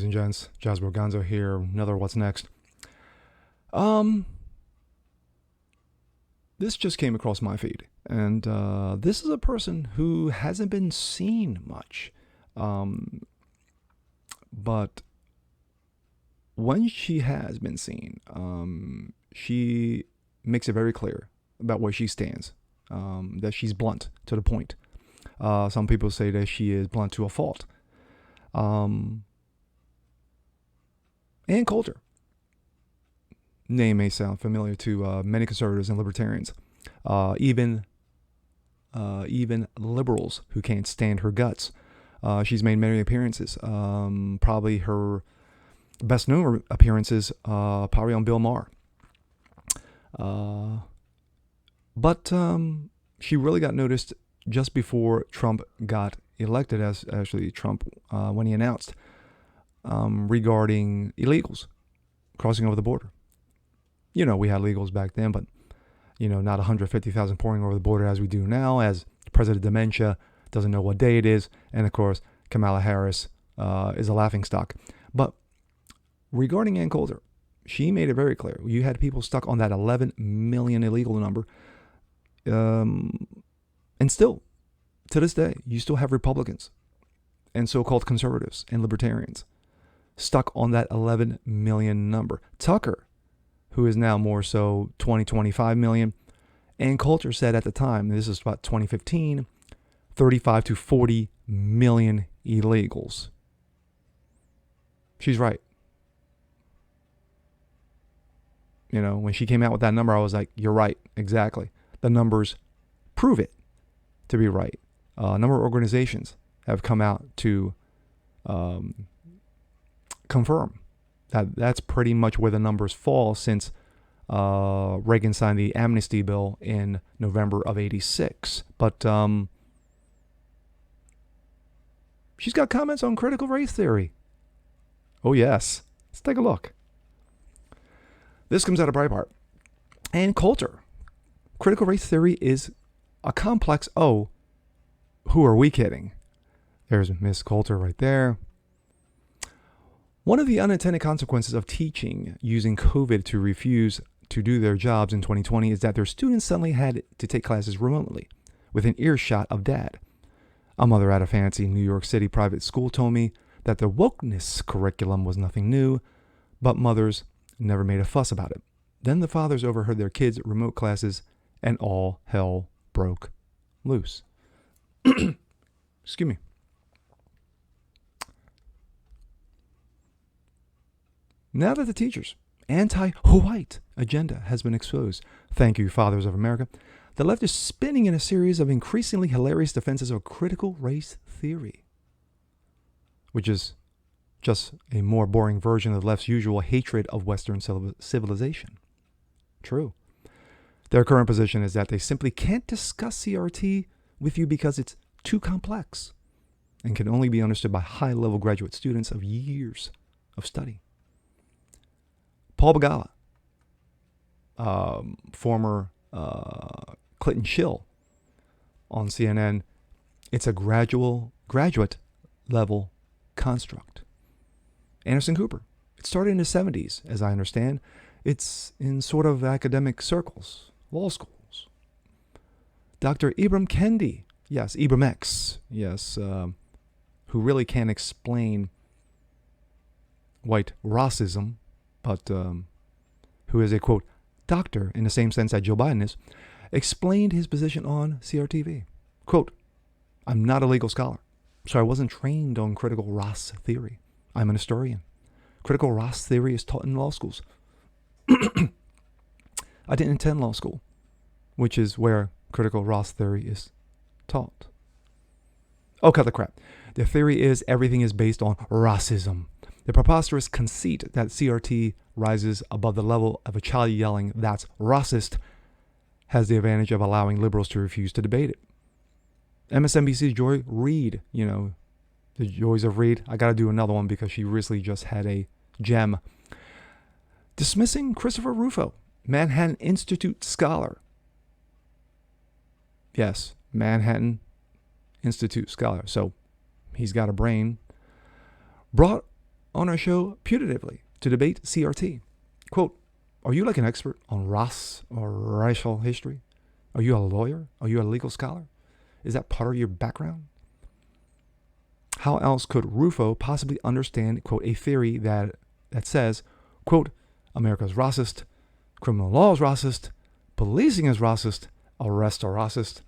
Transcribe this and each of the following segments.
and gents. Jazz Borganzo here. Another What's Next. This just came across my feed. And this is a person who hasn't been seen much. But when she has been seen, she makes it very clear about where she stands. That she's blunt to the point. Some people say that she is blunt to a fault. Ann Coulter. Name may sound familiar to many conservatives and libertarians, even liberals who can't stand her guts. She's made many appearances. Probably her best known appearances, probably on Bill Maher. But she really got noticed just before Trump got elected, as actually Trump, when he announced regarding illegals crossing over the border. You know, we had illegals back then, but, you know, not 150,000 pouring over the border as we do now, as President Dementia doesn't know what day it is. And, of course, Kamala Harris is a laughingstock. But regarding Ann Coulter, she made it very clear. You had people stuck on that 11 million illegal number. And still, to this day, you still have Republicans and so-called conservatives and libertarians stuck on that 11 million number. Tucker, who is now more so 20, 25 million. And Coulter said at the time, this is about 2015, 35 to 40 million illegals. She's right. You know, when she came out with that number, I was like, you're right, exactly. The numbers prove it to be right. A number of organizations have come out to confirm that that's pretty much where the numbers fall since Reagan signed the amnesty bill in November of '86. But she's got comments on critical race theory. Oh, yes. Let's take a look. This comes out of Breitbart. Ann Coulter. Critical race theory is a complex. Oh, who are we kidding? There's Miss Coulter right there. One of the unintended consequences of teaching using COVID to refuse to do their jobs in 2020 is that their students suddenly had to take classes remotely, within earshot of dad. A mother at a fancy New York City private school told me that the wokeness curriculum was nothing new, but mothers never made a fuss about it. Then the fathers overheard their kids' remote classes, and all hell broke loose. Excuse me. Now that the teachers' anti-white agenda has been exposed, thank you, fathers of America, the left is spinning in a series of increasingly hilarious defenses of critical race theory, which is just a more boring version of the left's usual hatred of Western civilization. True. Their current position is that they simply can't discuss CRT with you because it's too complex and can only be understood by high-level graduate students of years of study. Paul Begala, former Clinton shill on CNN, it's a graduate level construct. Anderson Cooper, it started in the 70s, as I understand. It's in sort of academic circles, law schools. Dr. Ibram Kendi, yes, Ibram X, yes, who really can't explain white racism, but who is a, quote, doctor in the same sense that Joe Biden is, explained his position on CRTV. Quote, I'm not a legal scholar, so I wasn't trained on critical race theory. I'm an historian. Critical race theory is taught in law schools. I didn't attend law school, which is where critical race theory is taught. Oh, cut the crap. The theory is everything is based on racism. The preposterous conceit that CRT rises above the level of a child yelling, that's racist, has the advantage of allowing liberals to refuse to debate it. MSNBC's Joy Reid, you know, the joys of Reid. I got to do another one because she recently just had a gem. Dismissing Christopher Rufo, Manhattan Institute scholar. Yes, Manhattan Institute scholar. So he's got a brain. Brought on our show putatively to debate CRT. Quote, are you like an expert on race or racial history? Are you a lawyer? Are you a legal scholar? Is that part of your background? How else could Rufo possibly understand, quote, a theory that says, quote, America's racist, criminal law is racist, policing is racist, arrests are racist,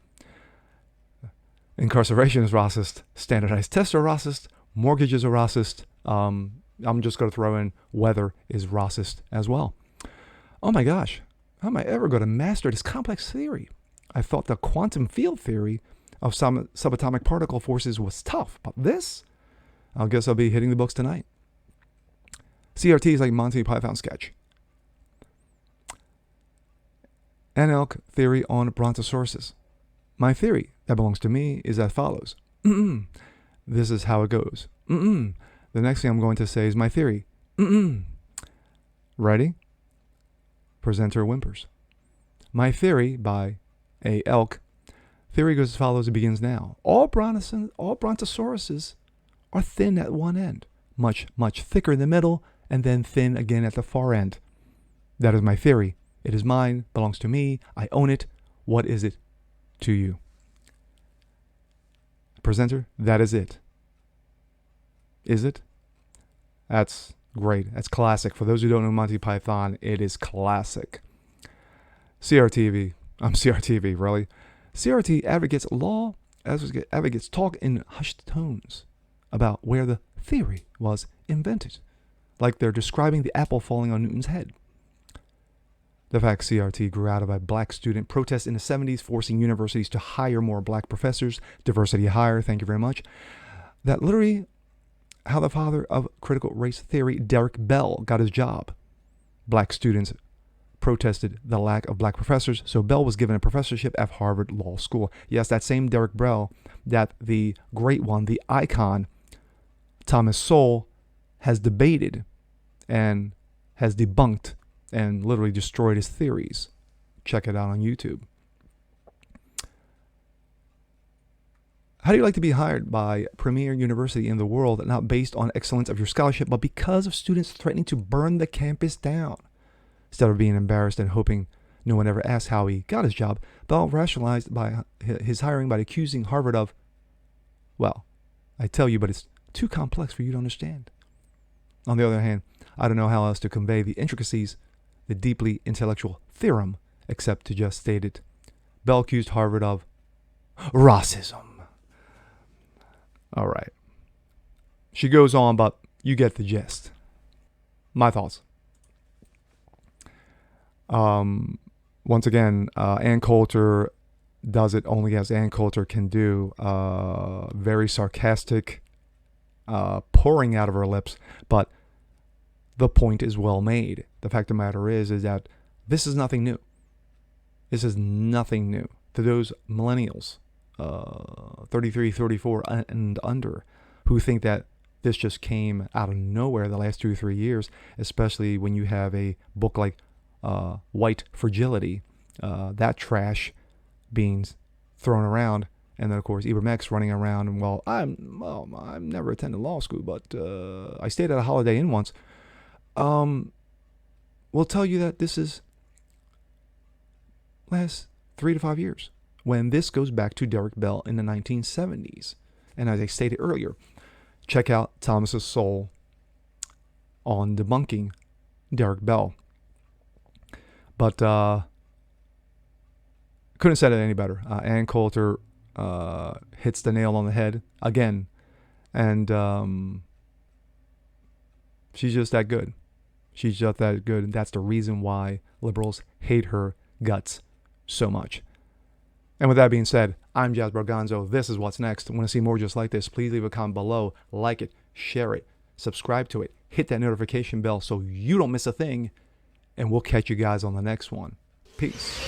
incarceration is racist, standardized tests are racist, mortgages are racist. I'm just going to throw in weather is racist as well. Oh my gosh, how am I ever going to master this complex theory? I thought the quantum field theory of subatomic particle forces was tough, but this, I guess I'll be hitting the books tonight. CRT is like Monty Python sketch. Elk theory on brontosauruses. My theory that belongs to me is as follows. This is how it goes. The next thing I'm going to say is my theory. Ready? Presenter whimpers. My theory by A. Elk. Theory goes as follows. It begins now. All brontosauruses are thin at one end, much, much thicker in the middle, and then thin again at the far end. That is my theory. It is mine, belongs to me. I own it. What is it to you? Presenter, that is it. Is it? That's great. That's classic. For those who don't know Monty Python, it is classic. CRTV. I'm CRTV, really. CRT advocates law, advocates talk in hushed tones about where the theory was invented, like they're describing the apple falling on Newton's head. The fact CRT grew out of a black student protest in the 70s, forcing universities to hire more black professors, diversity hire, thank you very much. That literally how the father of critical race theory, Derek Bell, got his job. Black students protested the lack of black professors, so Bell was given a professorship at Harvard Law School. Yes, that same Derek Bell that the great one, the icon, Thomas Sowell, has debated and has debunked and literally destroyed his theories. Check it out on YouTube. How do you like to be hired by a premier university in the world, not based on excellence of your scholarship, but because of students threatening to burn the campus down? Instead of being embarrassed and hoping no one ever asks how he got his job, Bell rationalized by his hiring by accusing Harvard of, well, I tell you, but it's too complex for you to understand. On the other hand, I don't know how else to convey the intricacies, the deeply intellectual theorem, except to just state it. Bell accused Harvard of racism. All right. She goes on, but you get the gist. My thoughts. Once again, Ann Coulter does it only as Ann Coulter can do. Very sarcastic, pouring out of her lips, but the point is well made. The fact of the matter is that this is nothing new. This is nothing new. To those millennials, 33, 34 and under, who think that this just came out of nowhere the last 2 or 3 years, especially when you have a book like White Fragility, that trash being thrown around, and then of course Ibrahim running around and I've never attended law school, but I stayed at a Holiday Inn once. Will tell you that this is last 3 to 5 years, when this goes back to Derek Bell in the 1970s. And as I stated earlier, check out Thomas Sowell on debunking Derek Bell. But couldn't have said it any better. Ann Coulter hits the nail on the head again. And she's just that good. She's just that good. And that's the reason why liberals hate her guts so much. And with that being said, I'm Jazz Braganzo. This is what's next. Want to see more just like this? Please leave a comment below. Like it, share it, subscribe to it, hit that notification bell so you don't miss a thing. And we'll catch you guys on the next one. Peace.